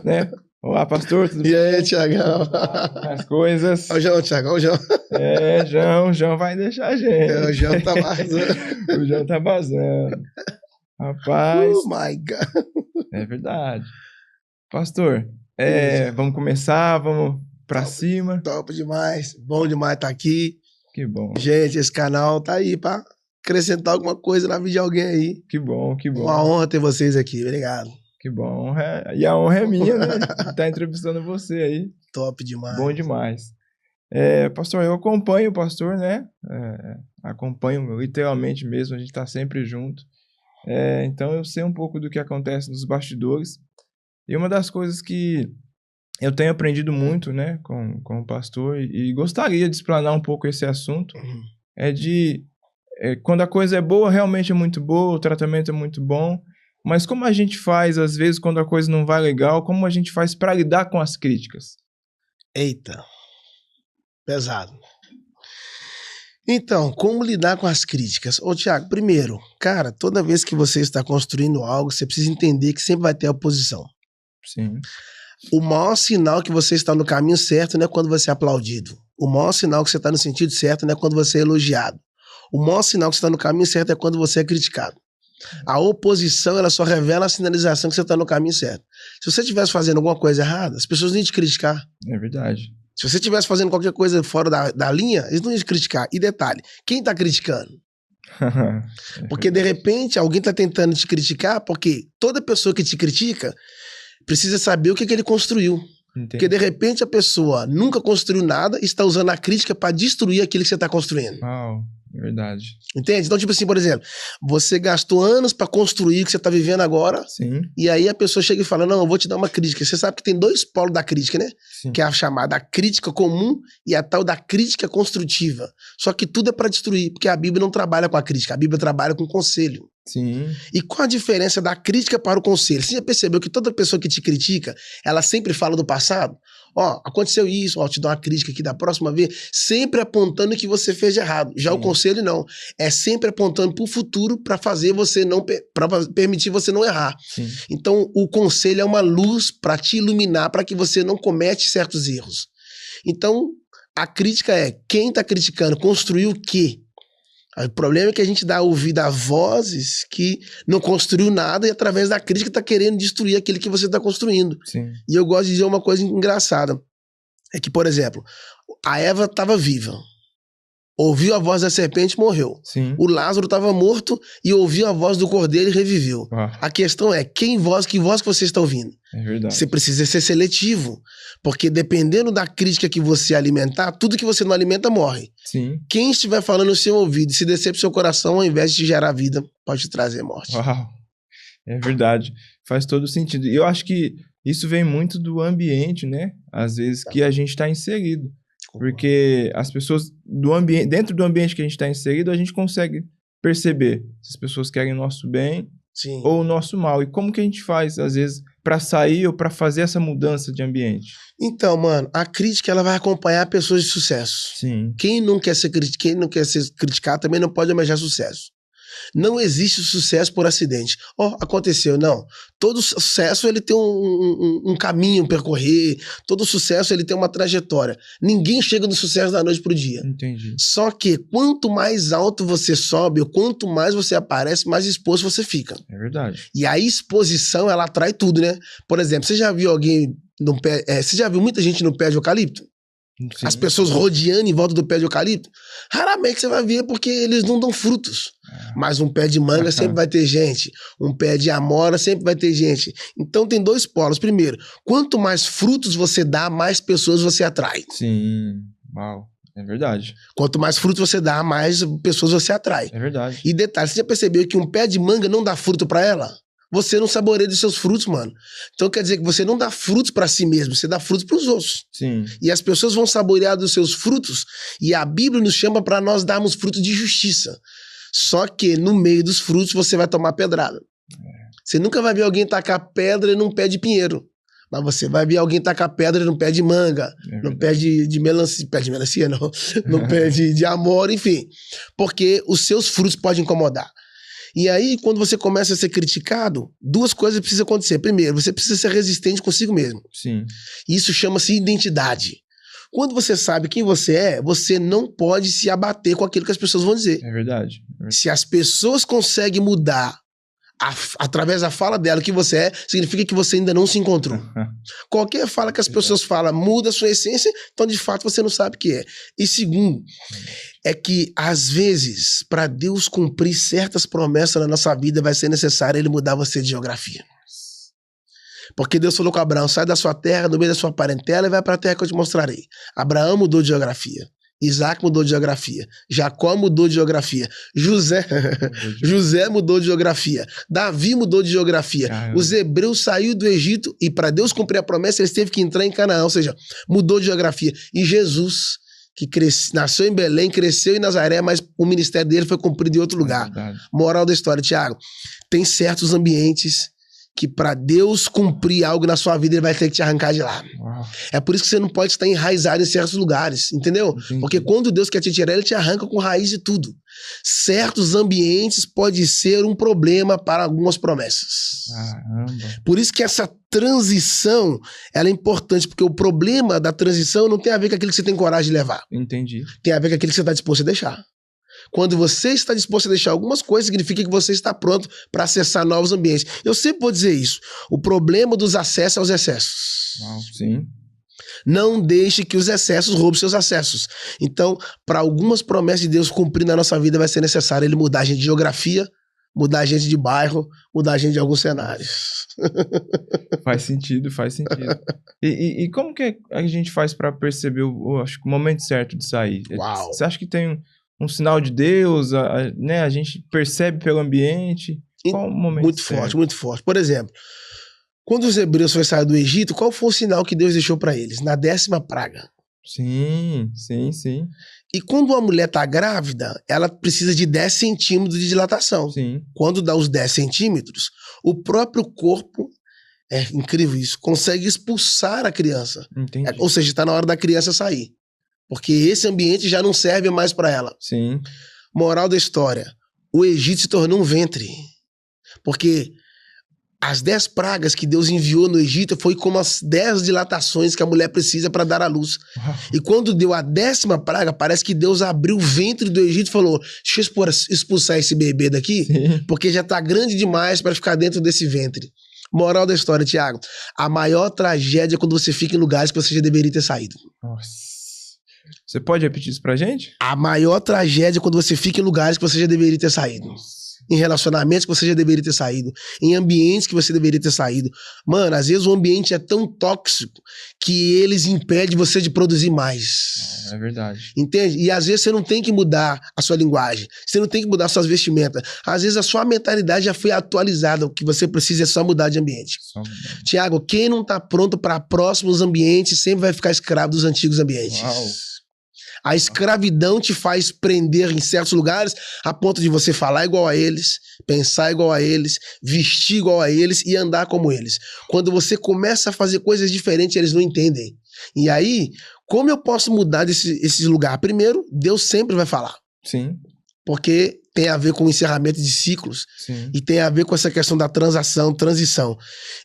né? Olá, pastor, tudo E bem? aí, Tiagão? As coisas. Olha o João, Tiagão, olha o João. João vai deixar a gente. O João tá vazando. O João tá vazando. Rapaz, My God. é verdade. Pastor, Isso. vamos começar, vamos pra cima. Top demais. Bom demais estar aqui. Que bom, Gente, esse canal tá aí pra acrescentar alguma coisa na vida de alguém aí. que bom, que bom. Uma honra ter vocês aqui. Obrigado. Que bom. E a honra é minha, né? De tá entrevistando você aí. Top demais. Bom demais. Pastor, eu acompanho o pastor, né? Acompanho literalmente mesmo, a gente tá sempre junto. Então eu sei um pouco do que acontece nos bastidores. E uma das coisas que eu tenho aprendido muito, né, com o pastor, e gostaria de explanar um pouco esse assunto, quando a coisa é boa, realmente é muito boa, o tratamento é muito bom, mas como a gente faz, às vezes, quando a coisa não vai legal, como a gente faz para lidar com as críticas? Eita. Pesado. Então, como lidar com as críticas? Ô, Tiago, primeiro, cara, toda vez que você está construindo algo, você precisa entender que sempre vai ter oposição. Sim. O maior sinal que você está no caminho certo não é quando você é aplaudido. O maior sinal que você está no sentido certo não é quando você é elogiado. O maior sinal que você está no caminho certo é quando você é criticado. A oposição, ela só revela a sinalização que você está no caminho certo. Se você estivesse fazendo alguma coisa errada, as pessoas não iam te criticar. É verdade. Se você estivesse fazendo qualquer coisa fora da linha, eles não iam te criticar. E detalhe, quem está criticando? Porque de repente alguém está tentando te criticar, porque toda pessoa que te critica precisa saber o que ele construiu. Entendi. Porque de repente a pessoa nunca construiu nada e está usando a crítica para destruir aquilo que você está construindo. Uau, é verdade. Entende? Então, tipo assim, por exemplo, você gastou anos para construir o que você está vivendo agora. Sim. E aí a pessoa chega e fala, não, eu vou te dar uma crítica. Você sabe que tem dois polos da crítica, né? Sim. Que é a chamada crítica comum e a tal da crítica construtiva. Só que tudo é para destruir, porque a Bíblia não trabalha com a crítica, a Bíblia trabalha com conselho. Sim. E qual a diferença da crítica para o conselho? Você já percebeu que toda pessoa que te critica, ela sempre fala do passado? Ó, aconteceu isso, ó, te dou uma crítica aqui da próxima vez, sempre apontando que você fez de errado. Já Sim. o conselho não, é sempre apontando para o futuro para fazer você não, para permitir você não errar. Sim. Então, o conselho é uma luz para te iluminar, para que você não comete certos erros. Então, a crítica é, quem está criticando construiu o quê? O problema é que a gente dá ouvido a vozes que não construiu nada e através da crítica está querendo destruir aquilo que você está construindo. Sim. E eu gosto de dizer uma coisa engraçada. É que, por exemplo, a Eva estava viva. Ouviu a voz da serpente e morreu. Sim. O Lázaro estava morto e ouviu a voz do cordeiro e reviveu. A questão é, que voz que você está ouvindo? É verdade. Você precisa ser seletivo. Porque dependendo da crítica que você alimentar, tudo que você não alimenta morre. Sim. Quem estiver falando no seu ouvido, se descer pro seu coração, ao invés de te gerar vida, pode te trazer morte. Uau. É verdade. Faz todo sentido. E eu acho que isso vem muito do ambiente, né? Às vezes que a gente está inserido. Porque as pessoas dentro do ambiente que a gente está inserido, a gente consegue perceber se as pessoas querem o nosso bem. Sim. Ou o nosso mal. E como que a gente faz, às vezes, para sair ou para fazer essa mudança de ambiente? Então, mano, a crítica ela vai acompanhar pessoas de sucesso. Sim. Quem não quer ser criticado também não pode almejar sucesso. Não existe sucesso por acidente. Aconteceu, não. Todo sucesso ele tem um caminho a percorrer, todo sucesso ele tem uma trajetória. Ninguém chega no sucesso da noite pro dia. Entendi. Só que quanto mais alto você sobe, ou quanto mais você aparece, mais exposto você fica. É verdade. E a exposição, ela atrai tudo, né? Por exemplo, você já viu alguém no pé... você já viu muita gente no pé de eucalipto? Sim. As pessoas rodeando em volta do pé de eucalipto? Raramente você vai ver porque eles não dão frutos. Mas um pé de manga sempre vai ter gente. Um pé de amora sempre vai ter gente. Então tem dois polos. Primeiro, quanto mais frutos você dá, mais pessoas você atrai. Sim. Uau. É verdade. Quanto mais frutos você dá, mais pessoas você atrai. É verdade. E detalhe, você já percebeu que um pé de manga não dá fruto pra ela? Você não saboreia dos seus frutos, mano. Então quer dizer que você não dá frutos pra si mesmo, você dá frutos pros outros. Sim. E as pessoas vão saborear dos seus frutos, e a Bíblia nos chama pra nós darmos frutos de justiça. Só que no meio dos frutos você vai tomar pedrada. Você nunca vai ver alguém tacar pedra num pé de pinheiro. Mas você vai ver alguém tacar pedra no pé de manga, no pé de melancia, pé de melancia não, no pé de amora, enfim. Porque os seus frutos podem incomodar. E aí, quando você começa a ser criticado, duas coisas precisam acontecer. Primeiro, você precisa ser resistente consigo mesmo. Sim. Isso chama-se identidade. Quando você sabe quem você é, você não pode se abater com aquilo que as pessoas vão dizer. É verdade. Se as pessoas conseguem mudar através da fala dela que você é, significa que você ainda não se encontrou. Qualquer fala que as pessoas falam muda a sua essência, então de fato você não sabe o que é. E segundo, é que às vezes, para Deus cumprir certas promessas na nossa vida, vai ser necessário ele mudar você de geografia. Porque Deus falou com Abraão, sai da sua terra, no meio da sua parentela e vai para a terra que eu te mostrarei. Abraão mudou de geografia. Isaac mudou de geografia. Jacó mudou de geografia. José mudou de geografia. Davi mudou de geografia. Caramba. Os hebreus saíram do Egito e para Deus cumprir a promessa, eles teve que entrar em Canaã, ou seja, mudou de geografia. E Jesus, que nasceu em Belém, cresceu em Nazaré, mas o ministério dele foi cumprido em outro lugar. Moral da história, Tiago, tem certos ambientes que para Deus cumprir algo na sua vida, ele vai ter que te arrancar de lá. Uau. É por isso que você não pode estar enraizado em certos lugares, entendeu? Entendi. Porque quando Deus quer te tirar, ele te arranca com raiz de tudo. Certos ambientes pode ser um problema para algumas promessas. Caramba. Por isso que essa transição, ela é importante, porque o problema da transição não tem a ver com aquilo que você tem coragem de levar. Entendi. Tem a ver com aquilo que você está disposto a deixar. Quando você está disposto a deixar algumas coisas, significa que você está pronto para acessar novos ambientes. Eu sempre vou dizer isso. O problema dos acessos é os excessos. Uau, sim. Não deixe que os excessos roubem seus acessos. Então, para algumas promessas de Deus cumprir na nossa vida, vai ser necessário ele mudar a gente de geografia, mudar a gente de bairro, mudar a gente de alguns cenários. Faz sentido, faz sentido. E como que a gente faz para perceber acho que o momento certo de sair? Uau. Você acha que tem um sinal de Deus, né? A gente percebe pelo ambiente? Qual o momento Muito certo? forte, muito forte. Por exemplo, quando os hebreus foram sair do Egito, qual foi o sinal que Deus deixou para eles? Na 10ª praga. Sim, sim, sim. E quando uma mulher está grávida, ela precisa de 10 centímetros de dilatação. Sim. Quando dá os 10 centímetros, o próprio corpo, é incrível isso, consegue expulsar a criança. Entendi. Ou seja, está na hora da criança sair. Porque esse ambiente já não serve mais para ela. Sim. Moral da história, o Egito se tornou um ventre. Porque as 10 pragas que Deus enviou no Egito foi como as 10 dilatações que a mulher precisa para dar à luz. Uau. E quando deu a 10ª praga, parece que Deus abriu o ventre do Egito e falou, deixa eu expulsar esse bebê daqui, Sim. porque já está grande demais para ficar dentro desse ventre. Moral da história, Tiago, a maior tragédia é quando você fica em lugares que você já deveria ter saído. Nossa. Você pode repetir isso pra gente? A maior tragédia é quando você fica em lugares que você já deveria ter saído. Em relacionamentos que você já deveria ter saído. Em ambientes que você deveria ter saído. Mano, às vezes o ambiente é tão tóxico que eles impedem você de produzir mais. É verdade. Entende? E às vezes você não tem que mudar a sua linguagem. Você não tem que mudar suas vestimentas. Às vezes a sua mentalidade já foi atualizada. O que você precisa é só mudar de ambiente. Tiago, quem não tá pronto para próximos ambientes sempre vai ficar escravo dos antigos ambientes. Uau. A escravidão te faz prender em certos lugares a ponto de você falar igual a eles, pensar igual a eles, vestir igual a eles e andar como eles. Quando você começa a fazer coisas diferentes, eles não entendem. E aí, como eu posso mudar esse lugar? Primeiro, Deus sempre vai falar. Sim. Porque tem a ver com o encerramento de ciclos. Sim. E tem a ver com essa questão da transição.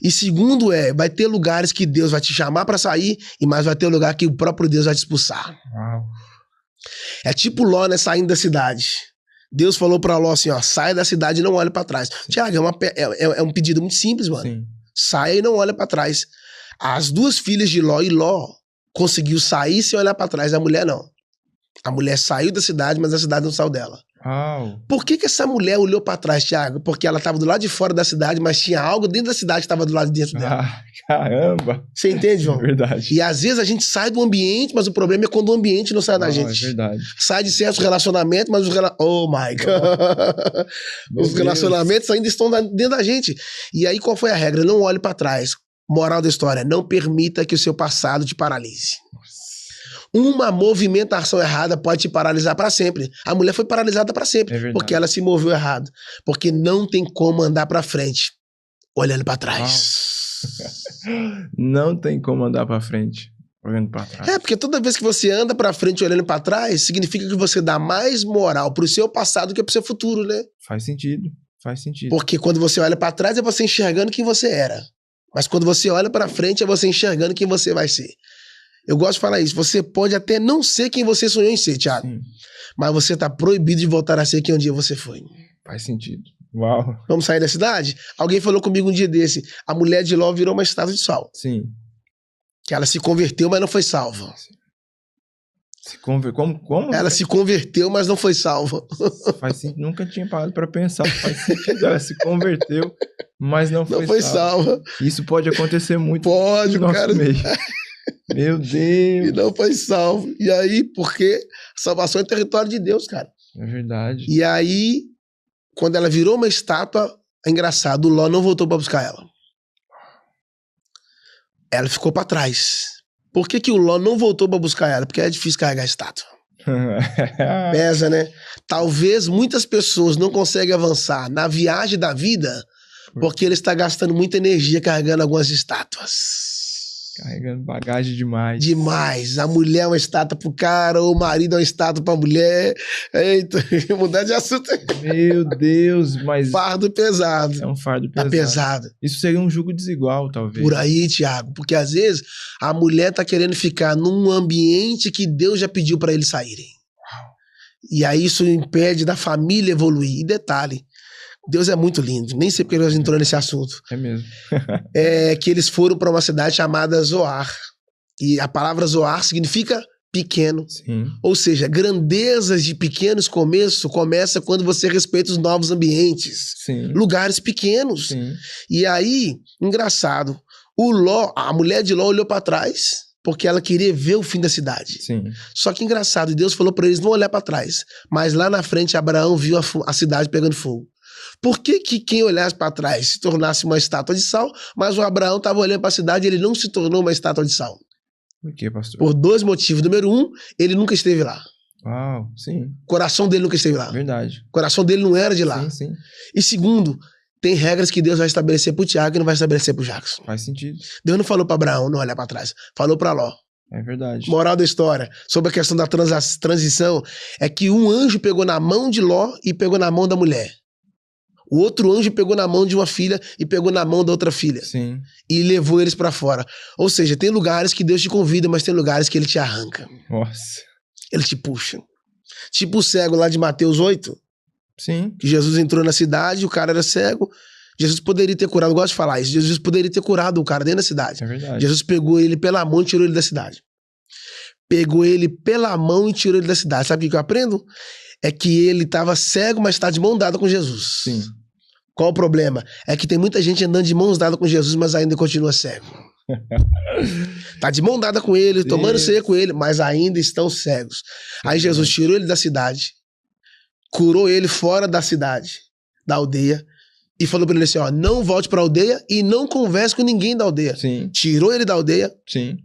E segundo vai ter lugares que Deus vai te chamar para sair, mas vai ter lugar que o próprio Deus vai te expulsar. Uau. É tipo Ló, né, saindo da cidade. Deus falou pra Ló assim, ó, sai da cidade e não olhe pra trás. Tiago, é um pedido muito simples, mano. Sim. Saia e não olhe pra trás. As 2 filhas de Ló e Ló conseguiu sair sem olhar pra trás, a mulher não. A mulher saiu da cidade, mas a cidade não saiu dela. Uau. Por que essa mulher olhou pra trás, Tiago? Porque ela tava do lado de fora da cidade, mas tinha algo dentro da cidade que tava do lado de dentro dela. Ah, caramba. Você entende, João? É verdade. E às vezes a gente sai do ambiente, mas o problema é quando o ambiente não sai da gente. É verdade. Sai de certos relacionamentos, mas oh my God. Os relacionamentos ainda estão dentro da gente. E aí qual foi a regra? Não olhe pra trás. Moral da história, não permita que o seu passado te paralise. Uma movimentação errada pode te paralisar para sempre. A mulher foi paralisada para sempre, porque ela se moveu errado. Porque não tem como andar para frente olhando para trás. Não tem como andar para frente olhando para trás. Porque toda vez que você anda para frente olhando para trás, significa que você dá mais moral pro seu passado que pro seu futuro, né? Faz sentido. Faz sentido. Porque quando você olha pra trás é você enxergando quem você era. Mas quando você olha pra frente é você enxergando quem você vai ser. Eu gosto de falar isso. Você pode até não ser quem você sonhou em ser, Thiago. Sim, Mas você tá proibido de voltar a ser quem um dia você foi. faz sentido. Uau. Vamos sair da cidade? Alguém falou comigo um dia desse. A mulher de Ló virou uma estátua de sal. Sim. Que ela se converteu, mas não foi salva. Como? Ela se converteu, mas não foi salva. Faz sentido. Nunca tinha parado pra pensar. Faz sentido. Ela se converteu, mas não Não foi salva. Isso pode acontecer muito Pode, no nosso cara. meio. Meu Deus. E não foi salvo. E aí, porque salvação é território de Deus, cara. É verdade. E aí, quando ela virou uma estátua, é engraçado, o Ló não voltou pra buscar ela. Ela ficou pra trás. Por que o Ló não voltou pra buscar ela? Porque é difícil carregar a estátua. Pesa, né? Talvez muitas pessoas não conseguem avançar na viagem da vida porque ele está gastando muita energia carregando algumas estátuas. Carregando bagagem demais. Demais. A mulher é uma estátua pro cara, ou o marido é uma estátua pra mulher. Eita, mudar de assunto. Meu Deus, mas Fardo pesado. é um fardo Tá pesado. pesado. Isso seria um jugo desigual, talvez. Por aí, Thiago. Porque às vezes a mulher tá querendo ficar num ambiente que Deus já pediu pra eles saírem. E aí isso impede da família evoluir. E detalhe, Deus é muito lindo. Nem sei porque nós entramos nesse assunto. É mesmo. É que eles foram pra uma cidade chamada Zoar. E a palavra Zoar significa pequeno. Sim. Ou seja, grandezas de pequenos começos começa quando você respeita os novos ambientes. Sim. Lugares pequenos. Sim. E aí, engraçado, a mulher de Ló olhou pra trás porque ela queria ver o fim da cidade. Sim. Só que engraçado, Deus falou pra eles não olhar pra trás. Mas lá na frente, Abraão viu a cidade pegando fogo. Por que quem olhasse pra trás se tornasse uma estátua de sal, mas o Abraão estava olhando pra cidade e ele não se tornou uma estátua de sal? Por quê, pastor? Por dois motivos. Número um, ele nunca esteve lá. Uau, sim. O coração dele nunca esteve lá. Verdade. O coração dele não era de lá. Sim, sim. E segundo, tem regras que Deus vai estabelecer pro Tiago e não vai estabelecer pro Jackson. Faz sentido. Deus não falou pra Abraão não olhar pra trás. Falou pra Ló. É verdade. Moral da história, sobre a questão da transição, é que um anjo pegou na mão de Ló e pegou na mão da mulher. O outro anjo pegou na mão de uma filha e pegou na mão da outra filha. Sim. E levou eles pra fora. Ou seja, tem lugares que Deus te convida, mas tem lugares que ele te arranca. Nossa. Ele te puxa. Tipo o cego lá de Mateus 8, Sim. que Jesus entrou na cidade, o cara era cego. Jesus poderia ter curado, eu gosto de falar isso, Jesus poderia ter curado o cara dentro da cidade. É verdade. Jesus pegou ele pela mão e tirou ele da cidade. Pegou ele pela mão e tirou ele da cidade. Sabe o que eu aprendo? É que ele estava cego, mas está de mão dada com Jesus. Sim. Qual o problema? É que tem muita gente andando de mãos dadas com Jesus, mas ainda continua cego. Tá de mão dada com ele, tomando ceia com ele, mas ainda estão cegos. Aí Jesus tirou ele da cidade, curou ele fora da cidade, da aldeia, e falou pra ele assim, ó, não volte pra aldeia e não converse com ninguém da aldeia. Sim. Tirou ele da aldeia, Sim.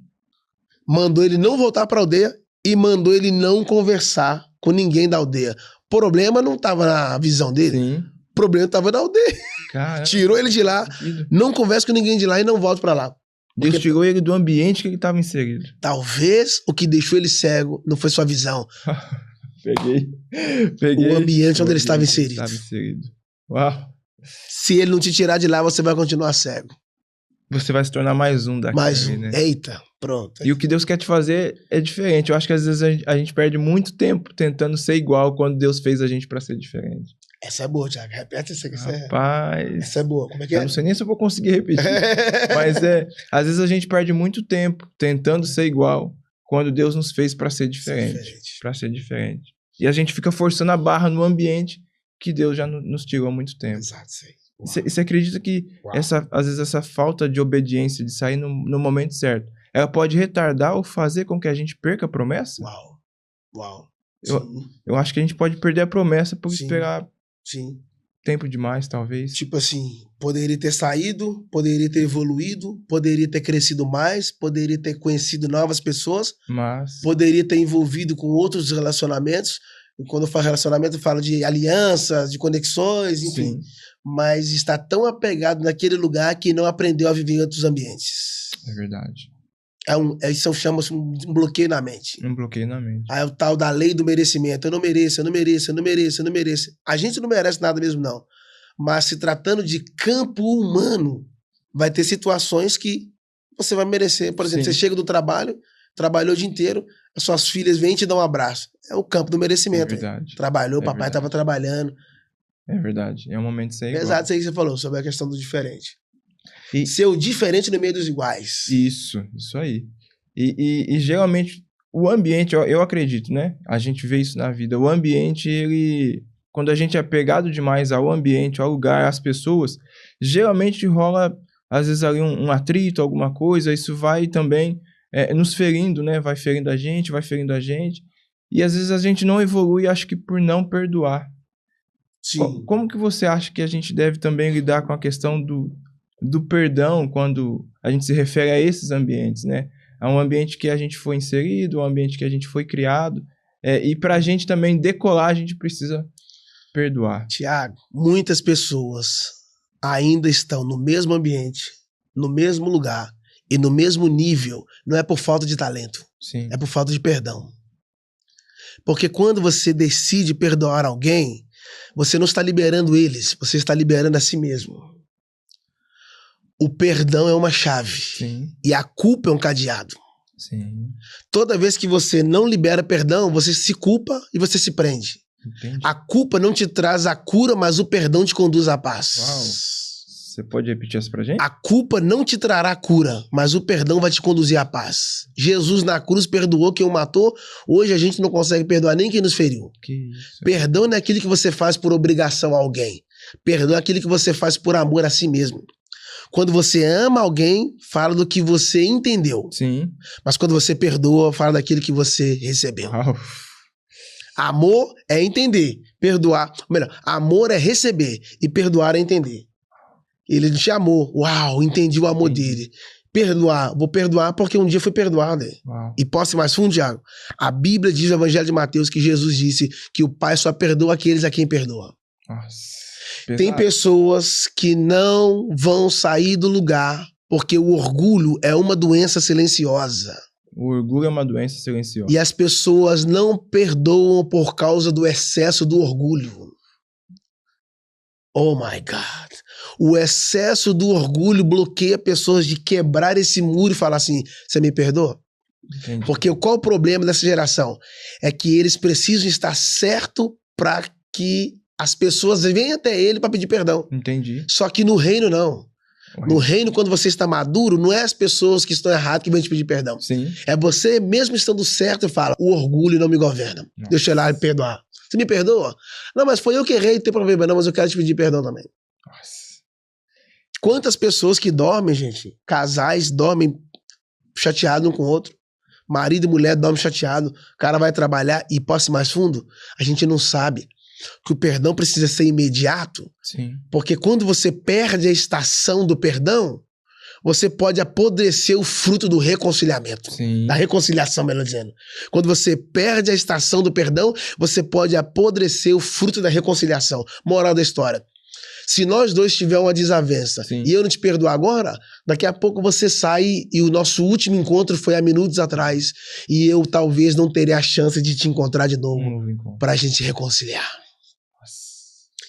mandou ele não voltar pra aldeia e mandou ele não conversar com ninguém da aldeia. O problema não tava na visão dele, Sim. o problema tava na aldeia. Cara. Tirou ele de lá, não converse com ninguém de lá e não volte pra lá. Deus tirou ele do ambiente que ele estava inserido. Talvez o que deixou ele cego não foi sua visão. Peguei. O ambiente onde ele estava inserido. Estava inserido. Uau. Se ele não te tirar de lá, você vai continuar cego. Você vai se tornar mais um daqui. Mais um. Né? Eita, pronto. E o que Deus quer te fazer é diferente. Eu acho que às vezes a gente perde muito tempo tentando ser igual quando Deus fez a gente para ser diferente. Essa é boa, Thiago. Repete essa aqui. Rapaz. Essa é boa. Como é que Eu é? não sei nem se eu vou conseguir repetir. Mas às vezes a gente perde muito tempo tentando ser igual quando Deus nos fez para ser diferente. Para ser diferente. E a gente fica forçando a barra no ambiente que Deus já nos tirou há muito tempo. Exato, sei. Você acredita que às vezes essa falta de obediência, de sair no momento certo, ela pode retardar ou fazer com que a gente perca a promessa? Uau. Eu acho que a gente pode perder a promessa por Sim. esperar Sim. tempo demais, talvez. Tipo assim, poderia ter saído, poderia ter evoluído, poderia ter crescido mais, poderia ter conhecido novas pessoas, Mas poderia ter envolvido com outros relacionamentos. E quando eu falo relacionamento, eu falo de alianças, de conexões, enfim. sim, Mas está tão apegado naquele lugar que não aprendeu a viver em outros ambientes. é verdade. Isso chama-se um bloqueio na mente. Um bloqueio na mente. Aí o tal da lei do merecimento. Eu não mereço, eu não mereço, eu não mereço, eu não mereço. A gente não merece nada mesmo, não. Mas se tratando de campo humano, vai ter situações que você vai merecer. Por exemplo, Sim. você chega do trabalho, trabalhou o dia inteiro, as suas filhas vêm te dar um abraço. É o campo do É merecimento. verdade. Trabalhou, o É papai verdade. estava trabalhando. É verdade. É um momento de ser igual. Exato, isso aí que você falou, sobre a questão do diferente. E- Ser o diferente no meio dos iguais. Isso aí. E geralmente o ambiente, eu acredito, né? A gente vê isso na vida. O ambiente, quando a gente é apegado demais ao ambiente, ao lugar, às pessoas, geralmente rola, às vezes, ali um atrito, alguma coisa. Isso vai também nos ferindo, né? Vai ferindo a gente, vai ferindo a gente. E às vezes a gente não evolui, acho que por não perdoar. Sim. Como que você acha que a gente deve também lidar com a questão do perdão quando a gente se refere a esses ambientes, né? A um ambiente que a gente foi inserido, um ambiente que a gente foi criado. E para a gente também decolar, a gente precisa perdoar. Tiago, muitas pessoas ainda estão no mesmo ambiente, no mesmo lugar e no mesmo nível. Não é por falta de talento, Sim. é por falta de perdão. Porque quando você decide perdoar alguém, você não está liberando eles, você está liberando a si mesmo. O perdão é uma chave. Sim. E a culpa é um cadeado. Sim. Toda vez que você não libera perdão, você se culpa e você se prende. Entendi. A culpa não te traz a cura, mas o perdão te conduz à paz. Uau. Você pode repetir isso pra gente? A culpa não te trará cura, mas o perdão vai te conduzir à paz. Jesus na cruz perdoou quem o matou, hoje a gente não consegue perdoar nem quem nos feriu. Que isso. Perdão não é aquilo que você faz por obrigação a alguém. Perdão é aquilo que você faz por amor a si mesmo. Quando você ama alguém, fala do que você entendeu. Sim. Mas quando você perdoa, fala daquilo que você recebeu. Uau. Amor é entender, perdoar. Melhor, amor é receber e perdoar é entender. Ele te amou. Uau, entendi o amor dele. Perdoar, vou perdoar porque um dia fui perdoado. Uau. E posso ir mais fundo, Thiago? A Bíblia diz no Evangelho de Mateus que Jesus disse que o Pai só perdoa aqueles a quem perdoa. Nossa. Tem pessoas que não vão sair do lugar porque o orgulho é uma doença silenciosa. O orgulho é uma doença silenciosa. E as pessoas não perdoam por causa do excesso do orgulho. Oh my God. O excesso do orgulho bloqueia pessoas de quebrar esse muro e falar assim, você me perdoa? Entendi. Porque qual o problema dessa geração? É que eles precisam estar certo para que as pessoas venham até ele para pedir perdão. Entendi. Só que no reino não. No reino, quando você está maduro, não é as pessoas que estão erradas que vão te pedir perdão. Sim. É você mesmo estando certo e fala, o orgulho não me governa. Nossa. Deixa eu ir lá e perdoar. Você me perdoa? Não, mas foi eu que errei, não tem problema não, mas eu quero te pedir perdão também. Nossa. Quantas pessoas que dormem, gente, casais dormem chateados um com o outro, marido e mulher dormem chateados, o cara vai trabalhar e posso ir mais fundo? A gente não sabe que o perdão precisa ser imediato, Sim. porque quando você perde a estação do perdão, você pode apodrecer o fruto do reconciliamento. Sim. Da reconciliação, melhor dizendo. Quando você perde a estação do perdão, você pode apodrecer o fruto da reconciliação. Moral da história. Se nós dois tivermos uma desavença Sim. e eu não te perdoar agora, daqui a pouco você sai e o nosso último encontro foi há minutos atrás e eu talvez não teria a chance de te encontrar de novo Um novo encontro. para a gente reconciliar. Nossa.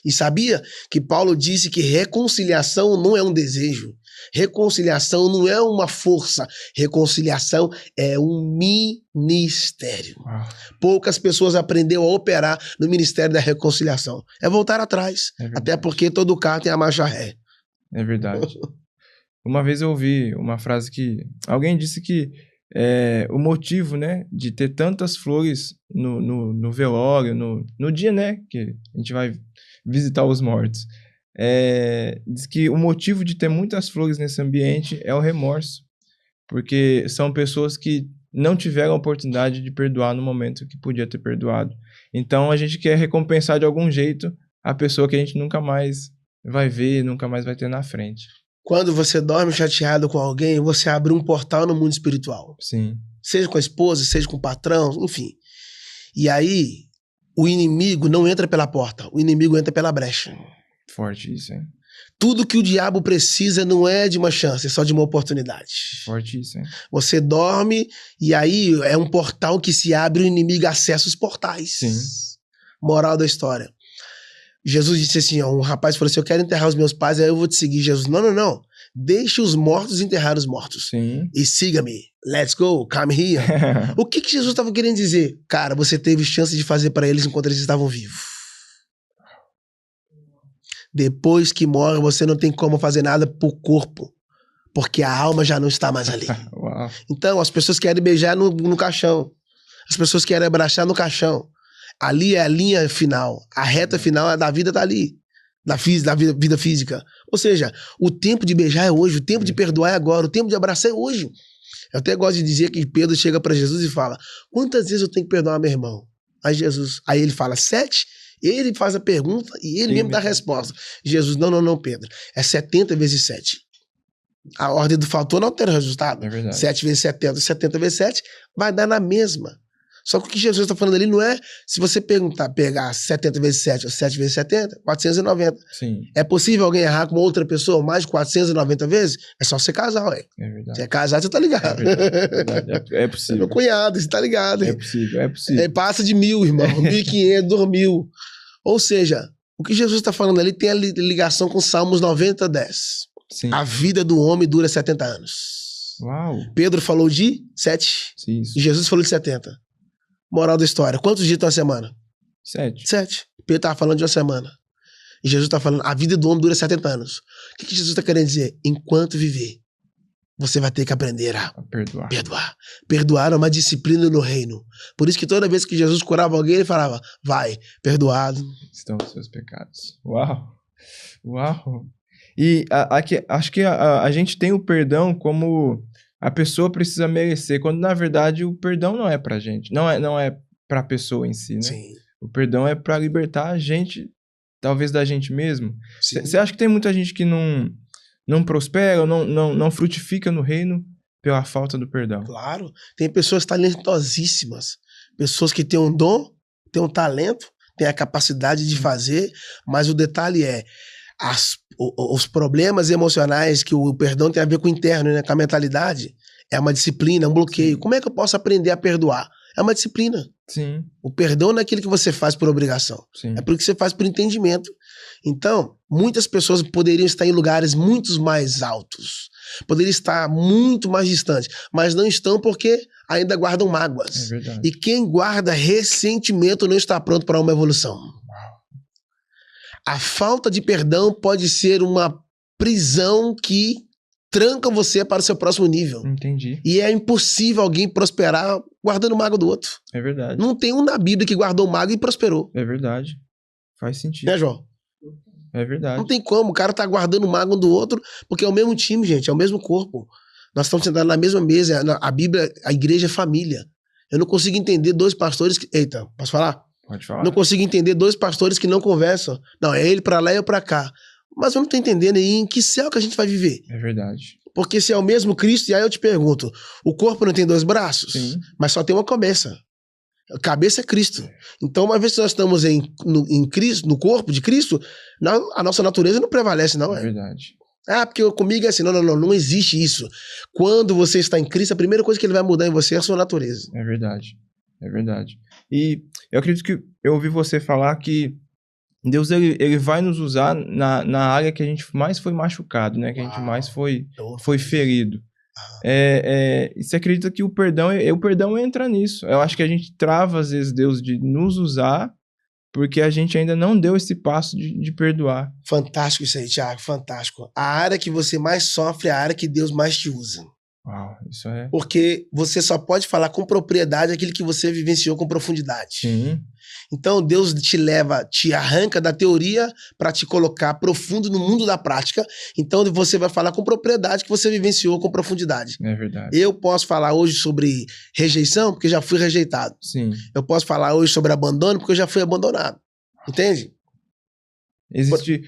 E sabia que Paulo disse que reconciliação não é um desejo. Reconciliação não é uma força. Reconciliação é um ministério. Uau. Poucas pessoas aprenderam a operar no ministério da reconciliação. É voltar atrás. É verdade. Até porque todo carro tem a marcha ré. É verdade. Uma vez eu ouvi uma frase que alguém disse que o motivo, né, de ter tantas flores no velório, no dia, né, que a gente vai visitar os mortos, diz que o motivo de ter muitas flores nesse ambiente é o remorso, porque são pessoas que não tiveram a oportunidade de perdoar no momento que podia ter perdoado. Então a gente quer recompensar de algum jeito a pessoa que a gente nunca mais vai ver, nunca mais vai ter na frente. Quando você dorme chateado com alguém, você abre um portal no mundo espiritual. Sim. Seja com a esposa, seja com o patrão, enfim. E aí, o inimigo não entra pela porta, o inimigo entra pela brecha. Forte isso, hein? Tudo que o diabo precisa não é de uma chance, é só de uma oportunidade. Forte isso, hein? Você dorme e aí é um portal que se abre, o inimigo acessa os portais. Sim. Moral da história. Jesus disse assim, ó, um rapaz falou assim, eu quero enterrar os meus pais, aí eu vou te seguir. Jesus, não. Deixe os mortos enterrar os mortos. Sim. E siga-me. Let's go, come here. O que Jesus estava querendo dizer? Cara, você teve chance de fazer para eles enquanto eles estavam vivos. Depois que morre, você não tem como fazer nada pro corpo. Porque a alma já não está mais ali. Uau. Então, as pessoas querem beijar no caixão. As pessoas querem abraçar no caixão. Ali é a linha final. A reta final da vida tá ali. Da vida física. Ou seja, o tempo de beijar é hoje, o tempo de perdoar é agora, o tempo de abraçar é hoje. Eu até gosto de dizer que Pedro chega para Jesus e fala, quantas vezes eu tenho que perdoar meu irmão? Aí ele fala, 7? Ele faz a pergunta e ele mesmo dá a resposta. Jesus, não, Pedro. É 70 vezes 7. A ordem do fator não altera o resultado. É verdade. 7 vezes 70, 70 vezes 7, vai dar na mesma. Só que o que Jesus está falando ali não é, se você pegar 70 vezes 7 ou 7 vezes 70, 490. Sim. É possível alguém errar com outra pessoa mais de 490 vezes? É só você casar, ué. É verdade. Se é casado, você tá ligado. É possível. Meu cunhado, você tá ligado. É possível. Passa de 1.000, irmão. 1.500, 2.000. Ou seja, o que Jesus está falando ali tem a ligação com Salmos 90, 10. Sim. A vida do homem dura 70 anos. Uau. Pedro falou de 7 Isso. e Jesus falou de 70. Moral da história. Quantos dias tem uma semana? 7. 7. Pedro estava falando de uma semana. E Jesus está falando, a vida do homem dura 70 anos. O que Jesus está querendo dizer? Enquanto viver, você vai ter que aprender a perdoar. Perdoar é uma disciplina no reino. Por isso que toda vez que Jesus curava alguém, ele falava, vai, perdoado. Estão os seus pecados. Uau. E acho que a gente tem o perdão como a pessoa precisa merecer, quando na verdade o perdão não é pra gente, não é pra pessoa em si, né? Sim. O perdão é pra libertar a gente, talvez da gente mesmo. Você acha que tem muita gente que não prospera, ou não frutifica no reino pela falta do perdão? Claro. Tem pessoas talentosíssimas, pessoas que têm um dom, têm um talento, têm a capacidade de fazer, mas o detalhe é os problemas emocionais que o perdão tem a ver com o interno, né? Com a mentalidade, é uma disciplina, é um bloqueio. Sim. Como é que eu posso aprender a perdoar? É uma disciplina. Sim. O perdão não é aquilo que você faz por obrigação. Sim. É aquilo que você faz por entendimento. Então, muitas pessoas poderiam estar em lugares muito mais altos, poderiam estar muito mais distantes, mas não estão porque ainda guardam mágoas. É verdade. E quem guarda ressentimento não está pronto para uma evolução. A falta de perdão pode ser uma prisão que tranca você para o seu próximo nível. Entendi. E é impossível alguém prosperar guardando mágoa do outro. É verdade. Não tem um na Bíblia que guardou mágoa e prosperou. É verdade. Faz sentido. Né, João? É verdade. Não tem como. O cara tá guardando mágoa um do outro, porque é o mesmo time, gente. É o mesmo corpo. Nós estamos sentados na mesma mesa. A Bíblia, a igreja é família. Eu não consigo entender dois pastores que... Eita, posso falar? Pode falar. Não consigo entender dois pastores que não conversam. Não, é ele pra lá e eu pra cá. Mas eu não tô entendendo aí em que céu que a gente vai viver. É verdade. Porque se é o mesmo Cristo, e aí eu te pergunto, o corpo não tem 2 braços? Sim. Mas só tem uma cabeça. A cabeça é Cristo. Então, uma vez que nós estamos em Cristo, no corpo de Cristo, a nossa natureza não prevalece, não. É verdade. Porque comigo é assim. Não existe isso. Quando você está em Cristo, a primeira coisa que ele vai mudar em você é a sua natureza. É verdade. É verdade. E eu acredito que eu ouvi você falar que Deus ele vai nos usar na área que a gente mais foi machucado, né? Que a gente mais foi ferido. E você acredita que o perdão entra nisso? Eu acho que a gente trava, às vezes, Deus de nos usar porque a gente ainda não deu esse passo de perdoar. Fantástico isso aí, Thiago, fantástico. A área que você mais sofre é a área que Deus mais te usa. Uau, isso é... Porque você só pode falar com propriedade aquilo que você vivenciou com profundidade. Sim. Então Deus te arranca da teoria para te colocar profundo no mundo da prática. Então você vai falar com propriedade que você vivenciou com profundidade. É verdade. Eu posso falar hoje sobre rejeição porque já fui rejeitado. Sim. Eu posso falar hoje sobre abandono porque eu já fui abandonado. Entende? Existe...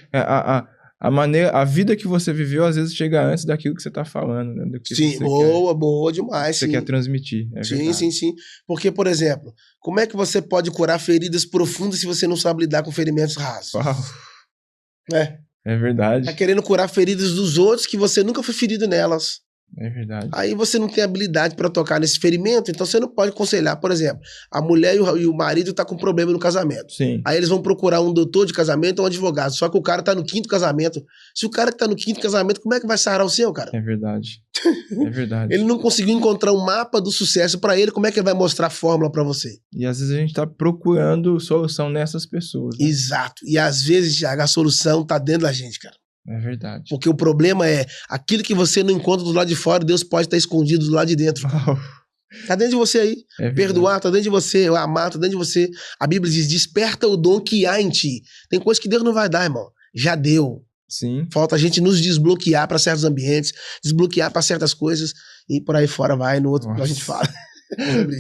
A vida que você viveu, às vezes, chega antes daquilo que você está falando, né? Do que sim, boa demais. Você quer transmitir, é verdade. Sim. Porque, por exemplo, como é que você pode curar feridas profundas se você não sabe lidar com ferimentos rasos? Uau. É verdade. Tá querendo curar feridas dos outros que você nunca foi ferido nelas. É verdade. Aí você não tem habilidade para tocar nesse ferimento, então você não pode aconselhar. Por exemplo, a mulher e o marido tá com problema no casamento. Sim. Aí eles vão procurar um doutor de casamento ou um advogado. Só que o cara tá no 5º casamento. Se o cara que tá no 5º casamento, como é que vai sarar o seu, cara? É verdade. É verdade. Ele não conseguiu encontrar um mapa do sucesso para ele, como é que ele vai mostrar a fórmula para você? E às vezes a gente tá procurando solução nessas pessoas. Né? Exato. E às vezes, Thiago, a solução tá dentro da gente, cara. É verdade. Porque o problema é, aquilo que você não encontra do lado de fora, Deus pode estar escondido do lado de dentro. Uau. Tá dentro de você aí. Perdoar tá dentro de você. Amar tá dentro de você. A Bíblia diz, desperta o dom que há em ti. Tem coisa que Deus não vai dar, irmão. Já deu. Sim. Falta a gente nos desbloquear para certos ambientes, desbloquear para certas coisas e por aí fora vai, no outro a gente fala.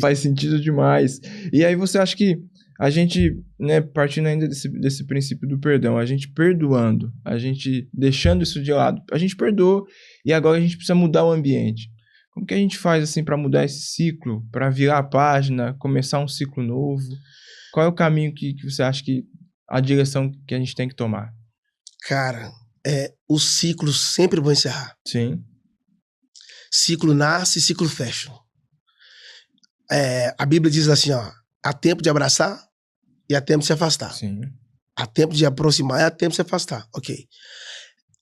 Faz sentido demais. E aí você acha que a gente, né, partindo ainda desse princípio do perdão, a gente perdoando, a gente deixando isso de lado, a gente perdoa e agora a gente precisa mudar o ambiente. Como que a gente faz assim para mudar esse ciclo, para virar a página, começar um ciclo novo? Qual é o caminho que você acha que a direção que a gente tem que tomar? Cara, os ciclos sempre vão encerrar. Sim. Ciclo nasce, ciclo fecha. A Bíblia diz assim, ó, há tempo de abraçar e há tempo de se afastar. Sim. Há tempo de aproximar e há tempo de se afastar. Ok.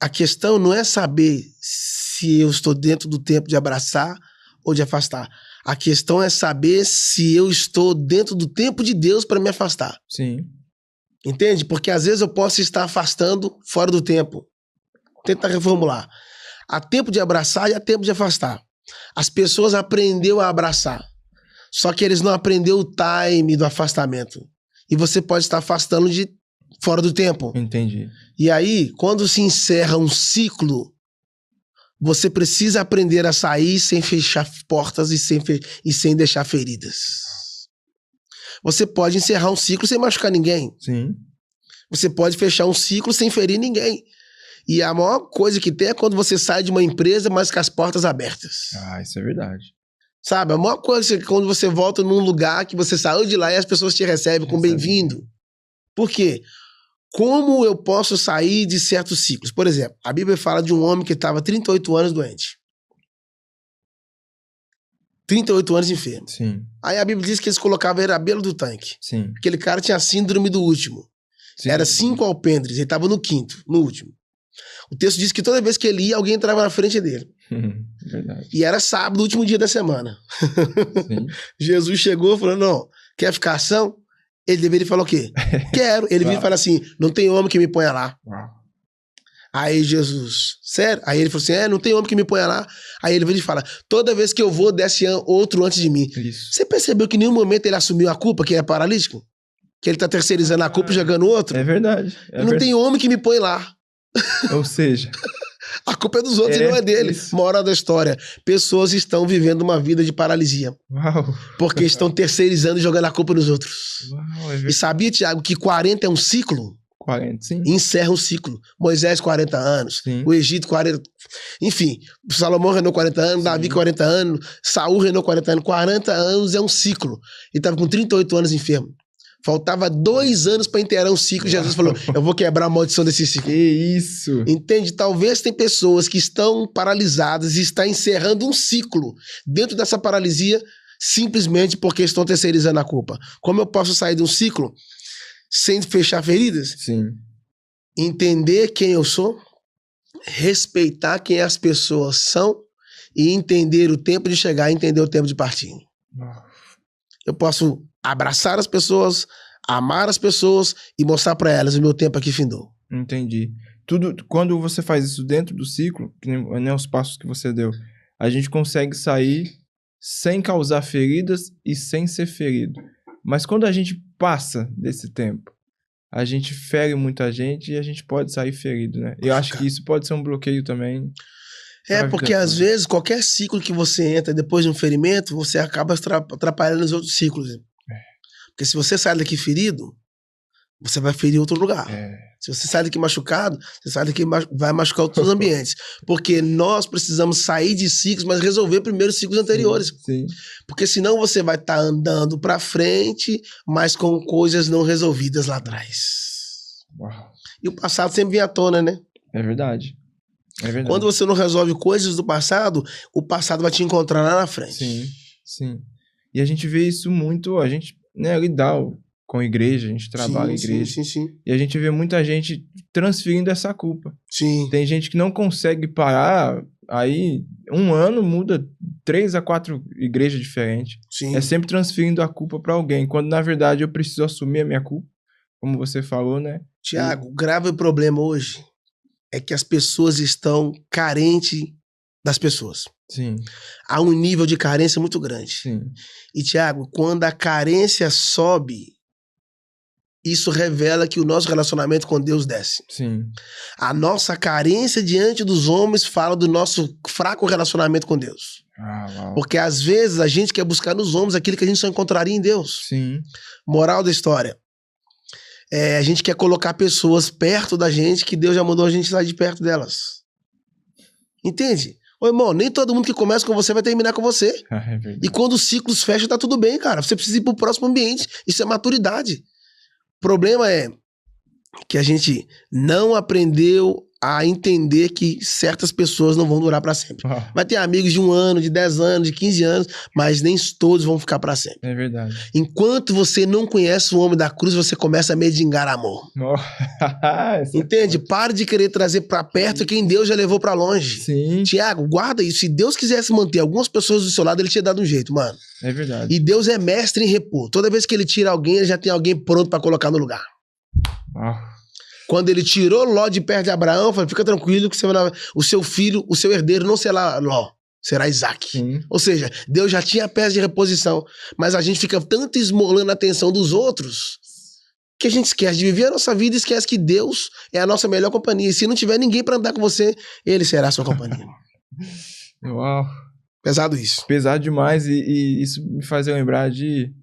A questão não é saber se eu estou dentro do tempo de abraçar ou de afastar. A questão é saber se eu estou dentro do tempo de Deus para me afastar. Sim. Entende? Porque às vezes eu posso estar afastando fora do tempo. Tenta reformular. Há tempo de abraçar e há tempo de afastar. As pessoas aprenderam a abraçar. Só que eles não aprenderam o time do afastamento. E você pode estar afastando de fora do tempo. Entendi. E aí, quando se encerra um ciclo, você precisa aprender a sair sem fechar portas e sem deixar feridas. Você pode encerrar um ciclo sem machucar ninguém. Sim. Você pode fechar um ciclo sem ferir ninguém. E a maior coisa que tem é quando você sai de uma empresa, mas com as portas abertas. Ah, isso é verdade. Sabe? A maior coisa é quando você volta num lugar que você saiu de lá e as pessoas te recebem com bem-vindo. Por quê? Como eu posso sair de certos ciclos? Por exemplo, a Bíblia fala de um homem que estava 38 anos doente. 38 anos enfermo. Sim. Aí a Bíblia diz que eles colocavam ele à beira do tanque. Sim. Aquele cara tinha a síndrome do último. Sim. Era 5 alpendres, ele estava no 5º, no último. O texto diz que toda vez que ele ia, alguém entrava na frente dele. Verdade. E era sábado, último dia da semana. Sim. Jesus chegou e falou, não, quer ficar ação? Ele deveria falar o quê? Quero. Ele vira e fala assim, não tem homem que me ponha lá. Uau. Aí Jesus, sério? Aí ele falou assim, não tem homem que me ponha lá. Aí ele vira e fala, toda vez que eu vou, desce outro antes de mim. Isso. Você percebeu que em nenhum momento ele assumiu a culpa, que ele é paralítico? Que ele tá terceirizando a culpa e jogando outro? É verdade. Não tem homem que me põe lá. Ou seja... A culpa é dos outros e não é dele. Isso. Moral da história. Pessoas estão vivendo uma vida de paralisia. Uau. Porque estão terceirizando e jogando a culpa nos outros. Uau, é E sabia, Tiago, que 40 é um ciclo? 40, sim. Encerra um ciclo. Moisés, 40 anos. Sim. O Egito, 40. Enfim, Salomão reinou 40 anos, Davi, 40 anos, Saul reinou 40 anos. 40 anos é um ciclo. Ele estava com 38 anos enfermo. Faltava 2 anos para inteirar um ciclo. Jesus falou, eu vou quebrar a maldição desse ciclo. Que isso. Entende? Talvez tem pessoas que estão paralisadas e estão encerrando um ciclo dentro dessa paralisia simplesmente porque estão terceirizando a culpa. Como eu posso sair de um ciclo sem fechar feridas? Sim. Entender quem eu sou, respeitar quem as pessoas são e entender o tempo de chegar e entender o tempo de partir. Eu posso abraçar as pessoas, amar as pessoas e mostrar para elas o meu tempo aqui findou. Entendi. Quando você faz isso dentro do ciclo, que nem os passos que você deu, a gente consegue sair sem causar feridas e sem ser ferido. Mas quando a gente passa desse tempo, a gente fere muita gente e a gente pode sair ferido, né? Eu acho que isso pode ser um bloqueio também. Porque às vezes qualquer ciclo que você entra depois de um ferimento, você acaba atrapalhando os outros ciclos. Porque se você sai daqui ferido, você vai ferir outro lugar. Se você sai daqui machucado, você sai daqui vai machucar outros ambientes. Porque nós precisamos sair de ciclos, mas resolver primeiro os ciclos anteriores. Sim. Porque senão você vai estar andando para frente, mas com coisas não resolvidas lá atrás. Uau. E o passado sempre vem à tona, né? É verdade. É verdade. Quando você não resolve coisas do passado, o passado vai te encontrar lá na frente. Sim, sim. E a gente vê isso muito, a gente, né, com a igreja, a gente trabalha em igreja. Sim. E a gente vê muita gente transferindo essa culpa. Sim. Tem gente que não consegue parar, aí 1 ano muda 3 a 4 igrejas diferentes. Sim. É sempre transferindo a culpa para alguém, quando na verdade eu preciso assumir a minha culpa, como você falou, né? Tiago, o grave problema hoje é que as pessoas estão carentes das pessoas. Sim. Há um nível de carência muito grande. Sim. E, Tiago, quando a carência sobe, isso revela que o nosso relacionamento com Deus desce. Sim. A nossa carência diante dos homens fala do nosso fraco relacionamento com Deus. Uau. Porque às vezes a gente quer buscar nos homens aquilo que a gente só encontraria em Deus. Sim. Moral da história. A gente quer colocar pessoas perto da gente que Deus já mandou a gente sair de perto delas. Entende? Ô, irmão, nem todo mundo que começa com você vai terminar com você. É verdade. E quando os ciclos fecham, tá tudo bem, cara. Você precisa ir pro próximo ambiente. Isso é maturidade. O problema é que a gente não aprendeu a entender que certas pessoas não vão durar pra sempre. Uau. Vai ter amigos de 1 ano, de 10 anos, de 15 anos, mas nem todos vão ficar pra sempre. É verdade. Enquanto você não conhece o homem da cruz, você começa a mendigar amor. Entende? Pare de querer trazer pra perto quem Deus já levou pra longe. Sim. Tiago, guarda isso. Se Deus quisesse manter algumas pessoas do seu lado, ele tinha dado um jeito, mano. É verdade. E Deus é mestre em repor. Toda vez que ele tira alguém, ele já tem alguém pronto pra colocar no lugar. Uau. Quando ele tirou Ló de perto de Abraão, falou, fica tranquilo que o seu filho, o seu herdeiro não será Ló, será Isaac. Sim. Ou seja, Deus já tinha peça de reposição, mas a gente fica tanto esmolando a atenção dos outros que a gente esquece de viver a nossa vida e esquece que Deus é a nossa melhor companhia. E se não tiver ninguém pra andar com você, ele será a sua companhia. Uau. Pesado isso. Pesado demais e isso me faz lembrar de